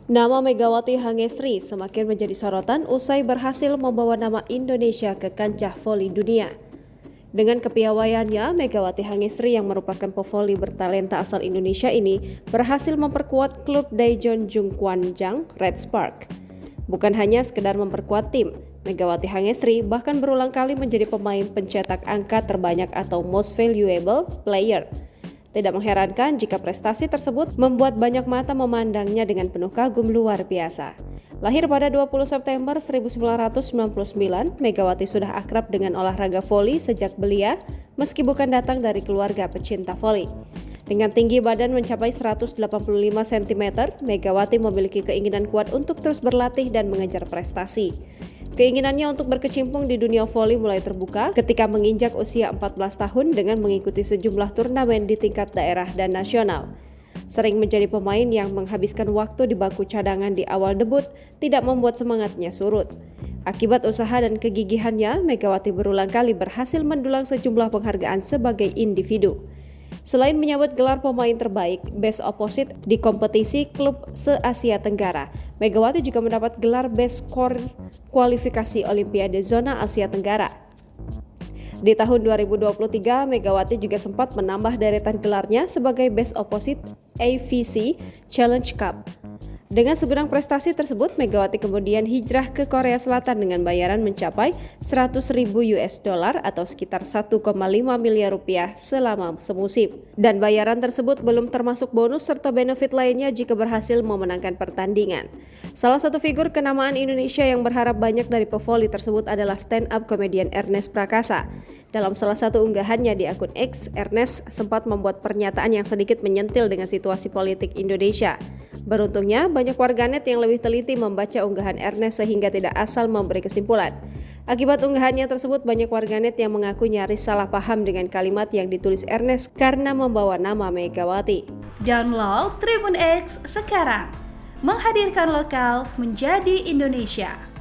Nama Megawati Hangesri semakin menjadi sorotan usai berhasil membawa nama Indonesia ke kancah voli dunia. Dengan kepiawaiannya, Megawati Hangesri yang merupakan pevoli bertalenta asal Indonesia ini berhasil memperkuat klub Daejeon Jungkwanjang Red Spark. Bukan hanya sekedar memperkuat tim, Megawati Hangesri bahkan berulang kali menjadi pemain pencetak angka terbanyak atau most valuable player. Tidak mengherankan jika prestasi tersebut membuat banyak mata memandangnya dengan penuh kagum luar biasa. Lahir pada 20 September 1999, Megawati sudah akrab dengan olahraga voli sejak belia, meski bukan datang dari keluarga pecinta voli. Dengan tinggi badan mencapai 185 cm, Megawati memiliki keinginan kuat untuk terus berlatih dan mengejar prestasi. Keinginannya untuk berkecimpung di dunia voli mulai terbuka ketika menginjak usia 14 tahun dengan mengikuti sejumlah turnamen di tingkat daerah dan nasional. Sering menjadi pemain yang menghabiskan waktu di bangku cadangan di awal debut tidak membuat semangatnya surut. Akibat usaha dan kegigihannya, Megawati berulang kali berhasil mendulang sejumlah penghargaan sebagai individu. Selain menyabet gelar pemain terbaik Best Opposite di kompetisi klub se-Asia Tenggara, Megawati juga mendapat gelar Best Score kualifikasi Olimpiade Zona Asia Tenggara. Di tahun 2023, Megawati juga sempat menambah deretan gelarnya sebagai Best Opposite AVC Challenge Cup. Dengan segudang prestasi tersebut, Megawati kemudian hijrah ke Korea Selatan dengan bayaran mencapai 100.000 US dollar atau sekitar 1,5 miliar rupiah selama semusim. Dan bayaran tersebut belum termasuk bonus serta benefit lainnya jika berhasil memenangkan pertandingan. Salah satu figur kenamaan Indonesia yang berharap banyak dari pevoli tersebut adalah stand-up komedian Ernest Prakasa. Dalam salah satu unggahannya di akun X, Ernest sempat membuat pernyataan yang sedikit menyentil dengan situasi politik Indonesia. Beruntungnya, banyak warganet yang lebih teliti membaca unggahan Ernest sehingga tidak asal memberi kesimpulan. Akibat unggahannya tersebut, banyak warganet yang mengaku nyaris salah paham dengan kalimat yang ditulis Ernest karena membawa nama Megawati. Download Tribun X sekarang, menghadirkan lokal menjadi Indonesia.